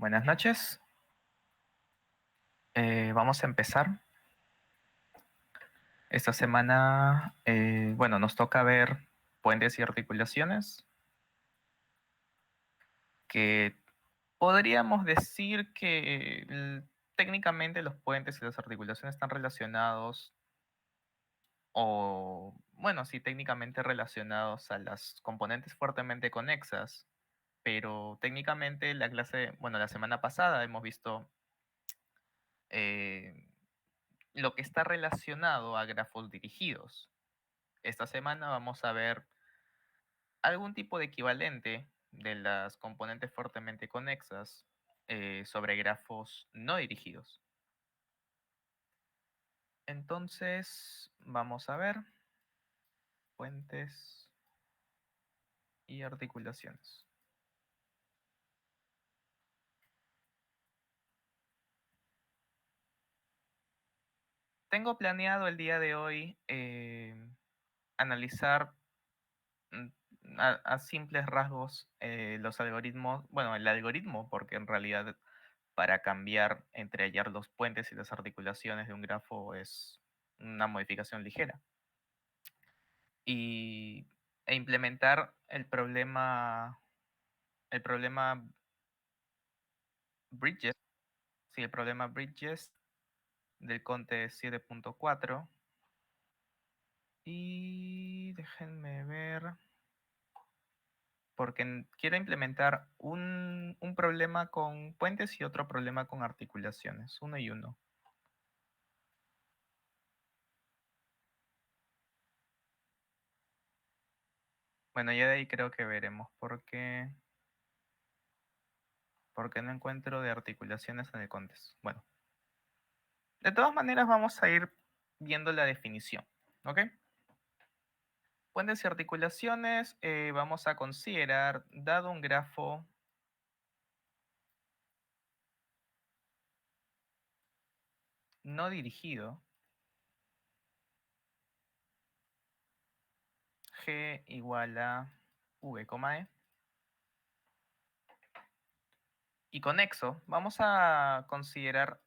Buenas noches. Vamos a empezar. Esta semana, nos toca ver puentes y articulaciones, que podríamos decir que técnicamente los puentes y las articulaciones están relacionados, o bueno, sí, técnicamente relacionados a las componentes fuertemente conexas, pero técnicamente la semana pasada hemos visto eh, lo que está relacionado a grafos dirigidos. Esta semana vamos a ver algún tipo de equivalente de las componentes fuertemente conexas sobre grafos no dirigidos. Entonces, vamos a ver puentes y articulaciones. Tengo planeado el día de hoy analizar a simples rasgos los algoritmos, bueno, el algoritmo, porque en realidad para cambiar entre hallar los puentes y las articulaciones de un grafo es una modificación ligera. E implementar el problema Bridges, sí, el problema Bridges del Conte 7.4. Y déjenme ver, porque quiero implementar un problema con puentes y otro problema con articulaciones, uno y uno. Bueno, ya de ahí creo que veremos porque no encuentro de articulaciones en el Contes. Bueno, de todas maneras vamos a ir viendo la definición, ¿ok? Puentes y articulaciones, vamos a considerar, dado un grafo no dirigido, G igual a V, E, y conexo, vamos a considerar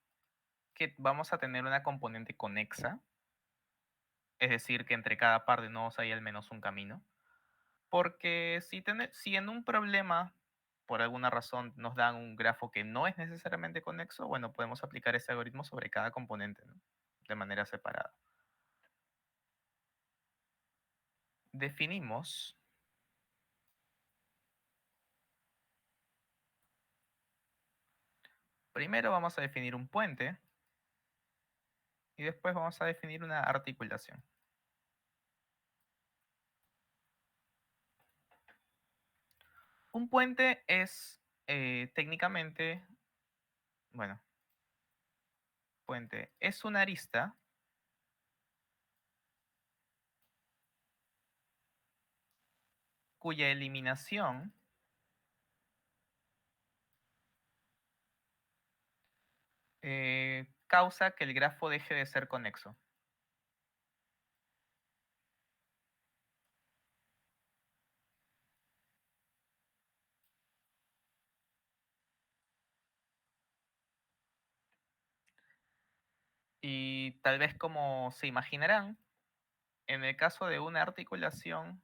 que vamos a tener una componente conexa, es decir, que entre cada par de nodos hay al menos un camino, porque si en un problema, por alguna razón, nos dan un grafo que no es necesariamente conexo, bueno, podemos aplicar ese algoritmo sobre cada componente, ¿no? De manera separada. Definimos primero vamos a definir un puente y después vamos a definir una articulación. Un puente es técnicamente, bueno, puente es una arista cuya eliminación causa que el grafo deje de ser conexo. Y tal vez, como se imaginarán, en el caso de una articulación,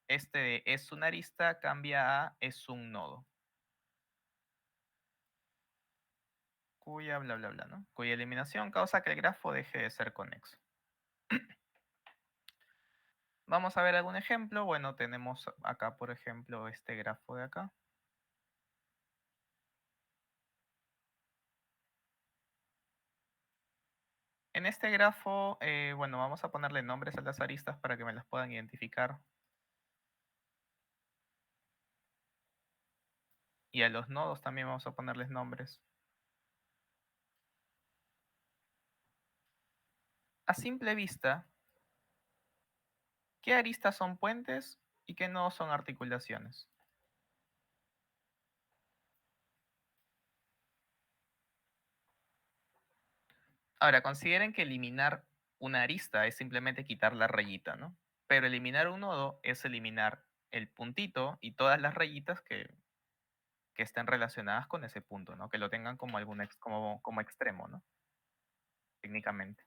este de es una arista cambia a es un nodo, cuya bla bla bla, ¿no? Cuya eliminación causa que el grafo deje de ser conexo. Vamos a ver algún ejemplo. Bueno, tenemos acá, por ejemplo, este grafo de acá. En este grafo, bueno, vamos a ponerle nombres a las aristas para que me las puedan identificar. Y a los nodos también vamos a ponerles nombres. A simple vista, ¿qué aristas son puentes y qué nodos son articulaciones? Ahora, consideren que eliminar una arista es simplemente quitar la rayita, ¿no? Pero eliminar un nodo es eliminar el puntito y todas las rayitas que que estén relacionadas con ese punto, ¿no? Que lo tengan como como extremo, ¿no? Técnicamente.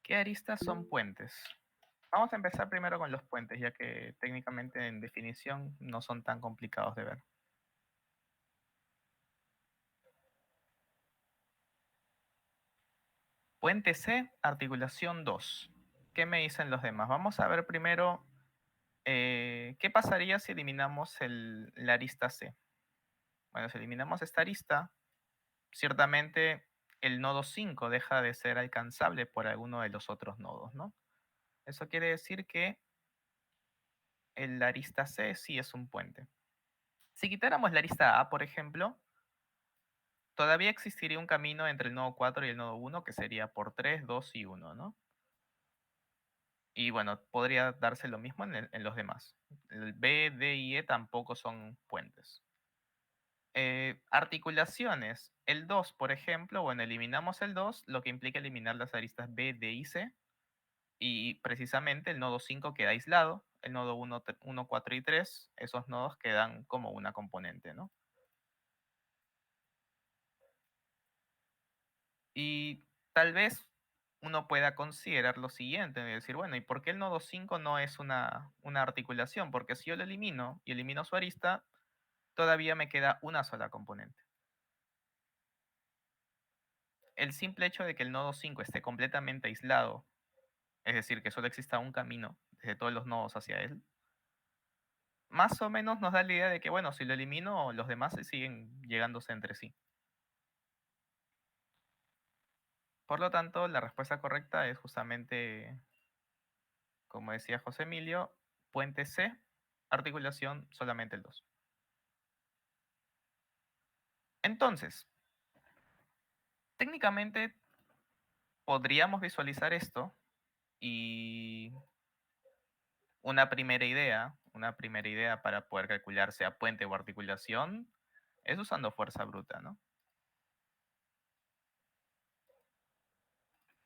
¿Qué aristas son puentes? Vamos a empezar primero con los puentes, ya que técnicamente en definición no son tan complicados de ver. Puente C, articulación 2. ¿Qué me dicen los demás? Vamos a ver primero qué pasaría si eliminamos la arista C. Bueno, si eliminamos esta arista, ciertamente el nodo 5 deja de ser alcanzable por alguno de los otros nodos, ¿no? Eso quiere decir que la arista C sí es un puente. Si quitáramos la arista A, por ejemplo, todavía existiría un camino entre el nodo 4 y el nodo 1 que sería por 3, 2 y 1, ¿no? Y bueno, podría darse lo mismo en los demás. El B, D y E tampoco son puentes. Articulaciones. El 2, por ejemplo, bueno, eliminamos el 2, lo que implica eliminar las aristas B, D y C. Y precisamente el nodo 5 queda aislado. El nodo 1, 1, 4 y 3, esos nodos quedan como una componente, ¿no? Y tal vez uno pueda considerar lo siguiente, de decir, bueno, ¿y por qué el nodo 5 no es una articulación? Porque si yo lo elimino y elimino su arista, todavía me queda una sola componente. El simple hecho de que el nodo 5 esté completamente aislado, es decir, que solo exista un camino desde todos los nodos hacia él, más o menos nos da la idea de que, bueno, si lo elimino, los demás se siguen llegándose entre sí. Por lo tanto, la respuesta correcta es justamente, como decía José Emilio, puente C, articulación solamente el 2. Entonces, técnicamente podríamos visualizar esto y una primera idea para poder calcular sea puente o articulación es usando fuerza bruta, ¿no?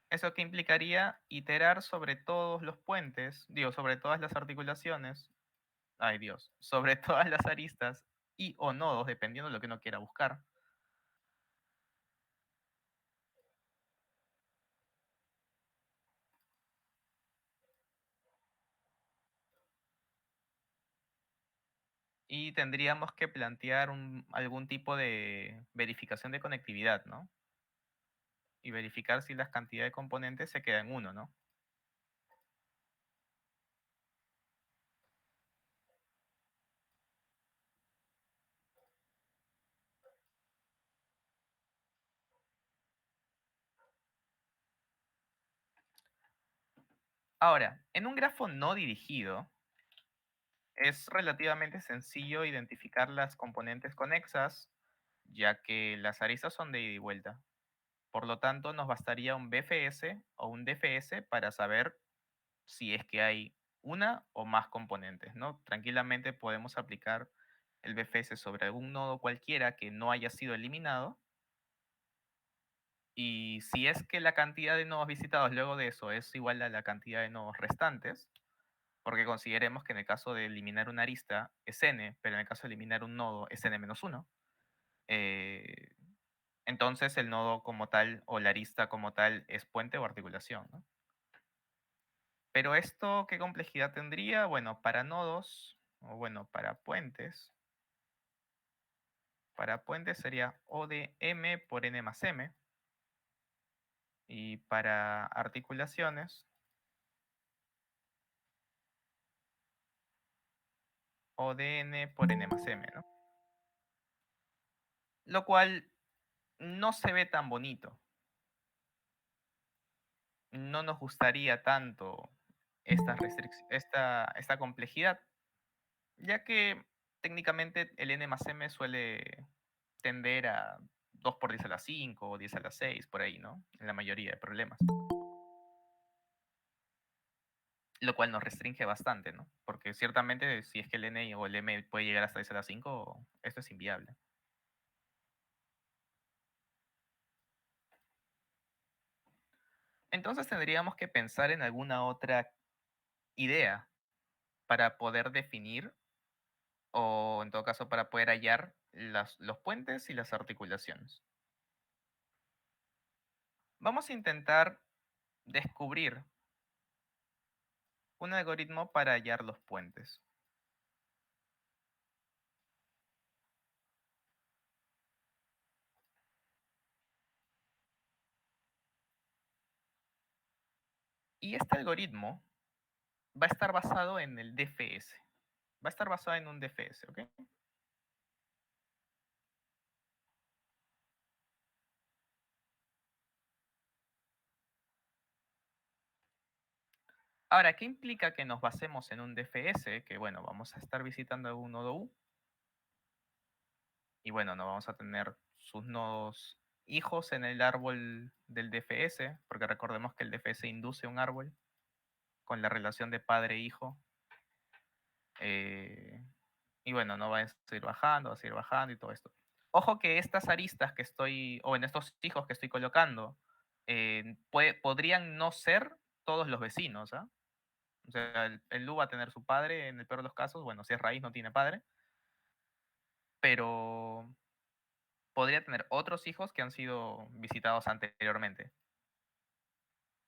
Eso que implicaría iterar sobre todos los puentes, digo, sobre todas las articulaciones, ay Dios, sobre todas las aristas y o nodos, dependiendo de lo que uno quiera buscar. Y tendríamos que plantear algún tipo de verificación de conectividad, ¿no? Y verificar si la cantidad de componentes se queda en uno, ¿no? Ahora, en un grafo no dirigido, es relativamente sencillo identificar las componentes conexas, ya que las aristas son de ida y vuelta. Por lo tanto, nos bastaría un BFS o un DFS para saber si es que hay una o más componentes, ¿no? Tranquilamente podemos aplicar el BFS sobre algún nodo cualquiera que no haya sido eliminado. Y si es que la cantidad de nodos visitados luego de eso es igual a la cantidad de nodos restantes, porque consideremos que en el caso de eliminar una arista es n, pero en el caso de eliminar un nodo es n-1, Entonces el nodo como tal o la arista como tal es puente o articulación, ¿no? Pero esto, ¿qué complejidad tendría? Bueno, para nodos, o bueno, para puentes sería O de m por n más m, y para articulaciones, O de n por n más m, ¿no? Lo cual no se ve tan bonito. No nos gustaría tanto esta complejidad, ya que técnicamente el n más m suele tender a 2 por 10 a la 5 o 10 a la 6, por ahí, ¿no? En la mayoría de problemas. Lo cual nos restringe bastante, ¿no? Porque ciertamente si es que el n o el m puede llegar hasta 10 a la 5, esto es inviable. Entonces tendríamos que pensar en alguna otra idea para poder definir o en todo caso para poder hallar los puentes y las articulaciones. Vamos a intentar descubrir un algoritmo para hallar los puentes. Y este algoritmo va a estar basado en el DFS. Va a estar basado en un DFS, ¿ok? Ahora, ¿qué implica que nos basemos en un DFS? Que bueno, vamos a estar visitando un nodo U y bueno, no vamos a tener sus nodos hijos en el árbol del DFS, porque recordemos que el DFS induce un árbol con la relación de padre-hijo. Y bueno, no va a seguir bajando, va a seguir bajando y todo esto. Ojo que estas aristas que estoy, o en estos hijos que estoy colocando, podrían no ser todos los vecinos, ¿ah? O sea, el Lu va a tener su padre en el peor de los casos, bueno, si es raíz no tiene padre, pero podría tener otros hijos que han sido visitados anteriormente.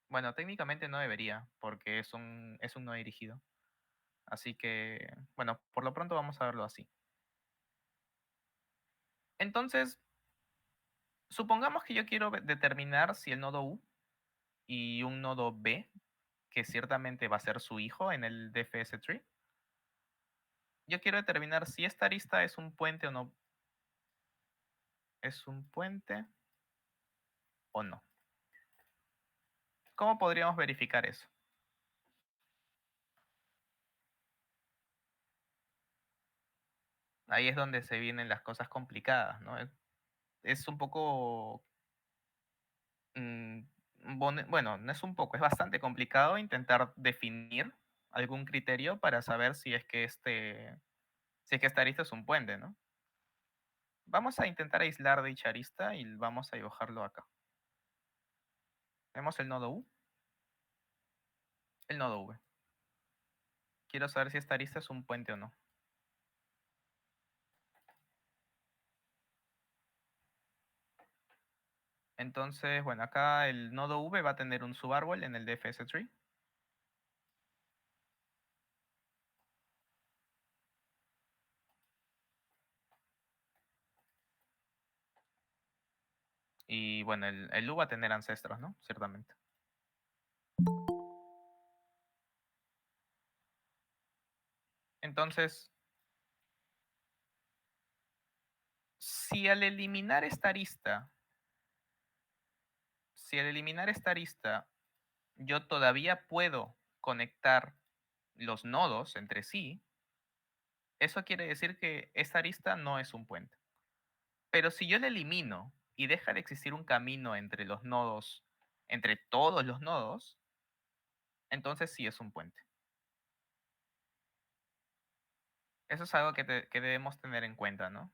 Bueno, técnicamente no debería, porque es un no dirigido. Así que, bueno, por lo pronto vamos a verlo así. Entonces, supongamos que yo quiero determinar si el nodo U y un nodo B, que ciertamente va a ser su hijo en el DFS tree, yo quiero determinar si esta arista es un puente o no. ¿Es un puente o no? ¿Cómo podríamos verificar eso? Ahí es donde se vienen las cosas complicadas, ¿no? Es un poco, mm, bueno, no es un poco, es bastante complicado intentar definir algún criterio para saber si es que esta arista es un puente, ¿no? Vamos a intentar aislar dicha arista y vamos a dibujarlo acá. Tenemos el nodo U, el nodo V. Quiero saber si esta arista es un puente o no. Entonces, bueno, acá el nodo V va a tener un subárbol en el DFS tree. Y bueno, el U va a tener ancestros, ¿no? Ciertamente. Entonces, si al eliminar esta arista, si al eliminar esta arista, yo todavía puedo conectar los nodos entre sí, eso quiere decir que esta arista no es un puente. Pero si yo la elimino y deja de existir un camino entre los nodos, entre todos los nodos, entonces sí es un puente. Eso es algo que debemos tener en cuenta, ¿no?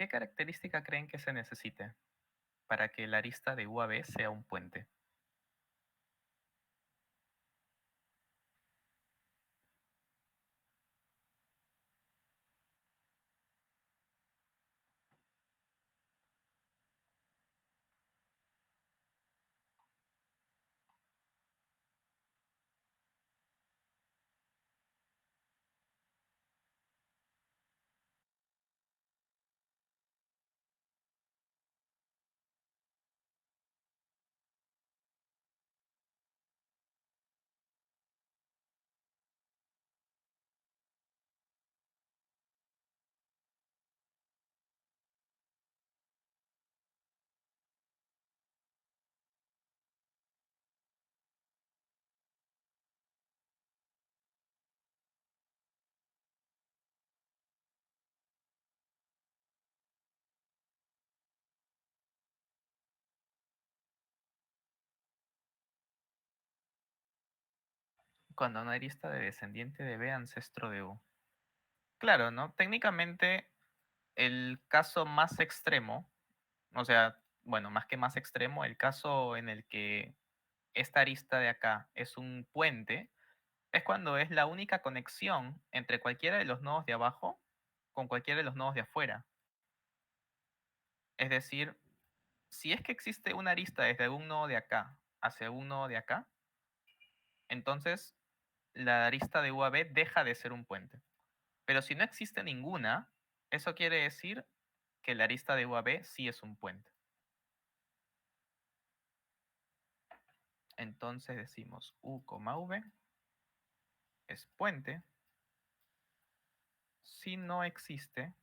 ¿Qué característica creen que se necesite para que la arista de U a B sea un puente? Cuando una arista de descendiente de B ancestro de U. Claro, ¿no? Técnicamente, el caso más extremo, o sea, bueno, más que más extremo, el caso en el que esta arista de acá es un puente, es cuando es la única conexión entre cualquiera de los nodos de abajo con cualquiera de los nodos de afuera. Es decir, si es que existe una arista desde un nodo de acá hacia un nodo de acá, entonces la arista de U a B deja de ser un puente. Pero si no existe ninguna, eso quiere decir que la arista de U a B sí es un puente. Entonces decimos U, V es puente si no existe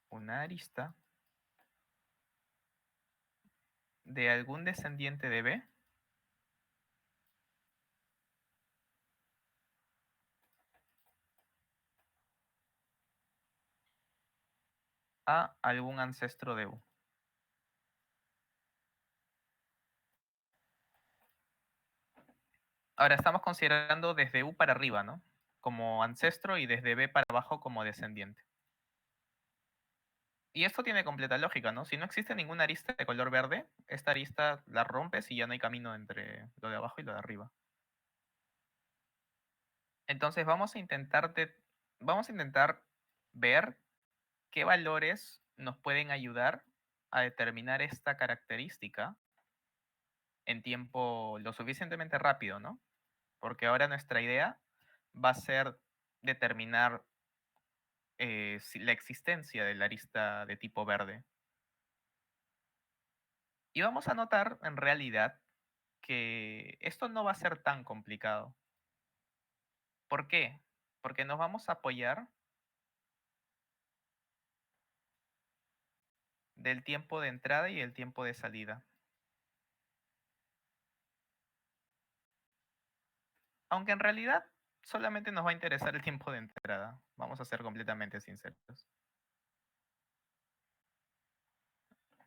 una arista de algún descendiente de B a algún ancestro de U. Ahora estamos considerando desde U para arriba, ¿no? Como ancestro y desde B para abajo como descendiente. Y esto tiene completa lógica, ¿no? Si no existe ninguna arista de color verde, esta arista la rompes y ya no hay camino entre lo de abajo y lo de arriba. Entonces vamos a intentar ver qué valores nos pueden ayudar a determinar esta característica en tiempo lo suficientemente rápido, ¿no? Porque ahora nuestra idea va a ser determinar la existencia de la arista de tipo verde. Y vamos a notar en realidad que esto no va a ser tan complicado. ¿Por qué? Porque nos vamos a apoyar del tiempo de entrada y el tiempo de salida. Aunque en realidad solamente nos va a interesar el tiempo de entrada. Vamos a ser completamente sinceros.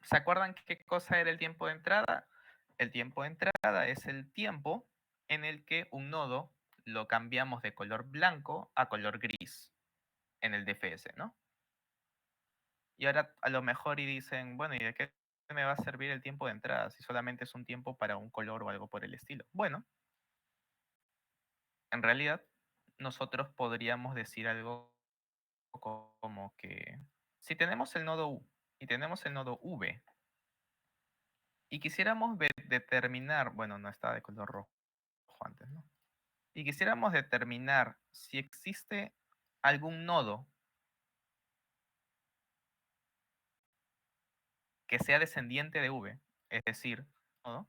¿Se acuerdan qué cosa era el tiempo de entrada? El tiempo de entrada es el tiempo en el que un nodo lo cambiamos de color blanco a color gris en el DFS, ¿no? Y ahora a lo mejor y dicen, bueno, ¿y de qué me va a servir el tiempo de entrada si solamente es un tiempo para un color o algo por el estilo? Bueno, en realidad nosotros podríamos decir algo como que si tenemos el nodo U y tenemos el nodo V y quisiéramos determinar, bueno, no está de color rojo antes, ¿no? Y quisiéramos determinar si existe algún nodo que sea descendiente de V, es decir, nodo,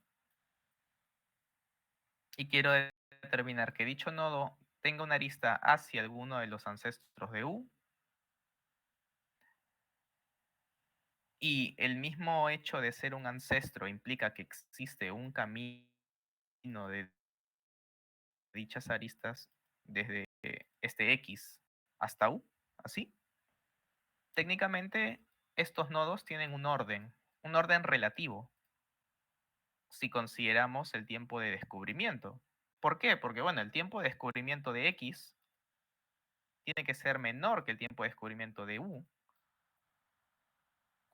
y quiero determinar que dicho nodo tenga una arista hacia alguno de los ancestros de U, y el mismo hecho de ser un ancestro implica que existe un camino de dichas aristas desde este X hasta U, así. Técnicamente, estos nodos tienen un orden relativo, si consideramos el tiempo de descubrimiento. ¿Por qué? Porque, bueno, el tiempo de descubrimiento de X tiene que ser menor que el tiempo de descubrimiento de U,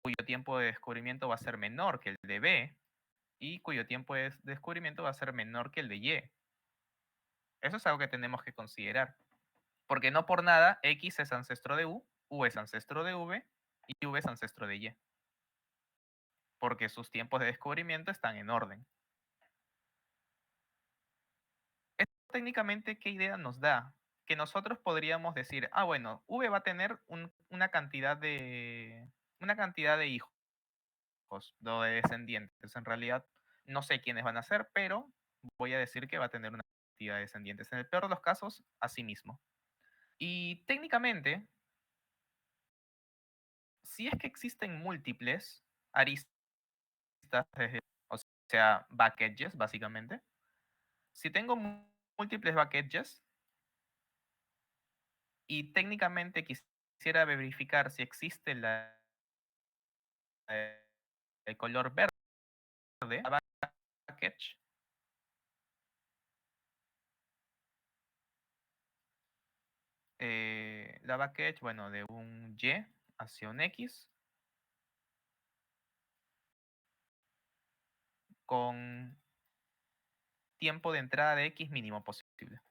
cuyo tiempo de descubrimiento va a ser menor que el de B, y cuyo tiempo de descubrimiento va a ser menor que el de Y. Eso es algo que tenemos que considerar. Porque no por nada X es ancestro de U es ancestro de V, y V es ancestro de Y. Porque sus tiempos de descubrimiento están en orden. Esto técnicamente, ¿qué idea nos da? Que nosotros podríamos decir, ah, bueno, V va a tener una cantidad de hijos, o de descendientes. En realidad, no sé quiénes van a ser, pero voy a decir que va a tener una cantidad de descendientes. En el peor de los casos, así mismo. Y técnicamente, si es que existen múltiples aristas, o sea, backedges, básicamente, si tengo múltiples backedges y técnicamente quisiera verificar si existe el color verde, la backedge, la backedge, bueno, de un Y hacia un X, con tiempo de entrada de X mínimo posible.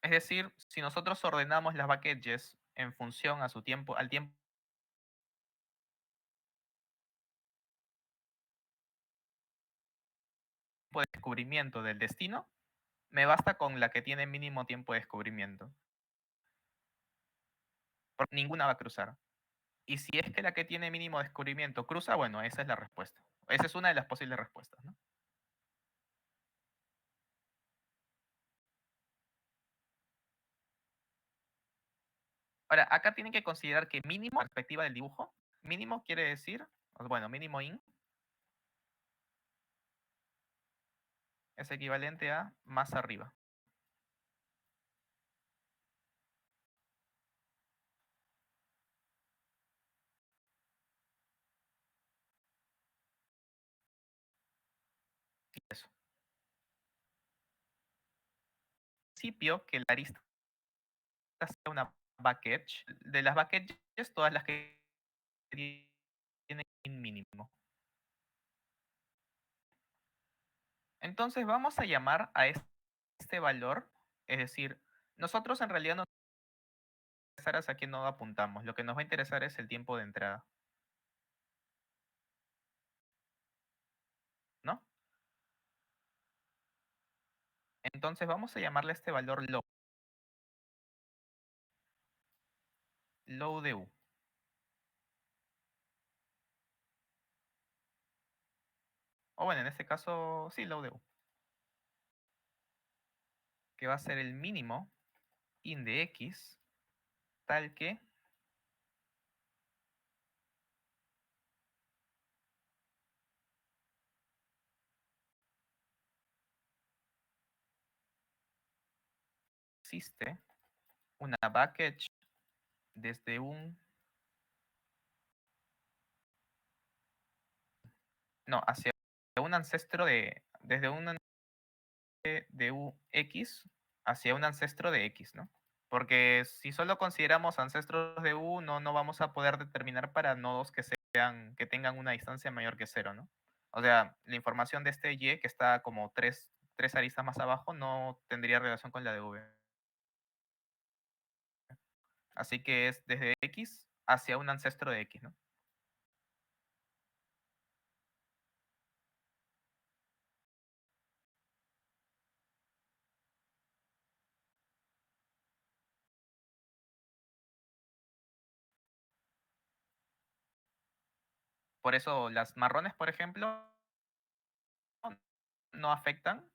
Es decir, si nosotros ordenamos las backedges en función a su tiempo, al tiempo de descubrimiento del destino, me basta con la que tiene mínimo tiempo de descubrimiento. Porque ninguna va a cruzar. Y si es que la que tiene mínimo descubrimiento cruza, bueno, esa es la respuesta. Esa es una de las posibles respuestas, ¿no? Ahora, acá tienen que considerar que mínimo, perspectiva del dibujo, mínimo quiere decir, bueno, mínimo in es equivalente a más arriba. Y eso. Principio que la arista sea una backedge. De las backedges, todas las que tienen in mínimo. Entonces vamos a llamar a este valor, es decir, nosotros en realidad no nos va a interesar hacia qué nodo apuntamos, lo que nos va a interesar es el tiempo de entrada, ¿no? Entonces vamos a llamarle a este valor low de U. O bueno, en este caso, sí, low de U. Que va a ser el mínimo in de X, tal que existe una backedge desde un... No, hacia un ancestro desde un de UX hacia un ancestro de X, ¿no? Porque si solo consideramos ancestros de U, no vamos a poder determinar para nodos que tengan una distancia mayor que cero, ¿no? O sea, la información de este Y, que está como tres aristas más abajo, no tendría relación con la de V. Así que es desde X hacia un ancestro de X, ¿no? Por eso las marrones, por ejemplo, no afectan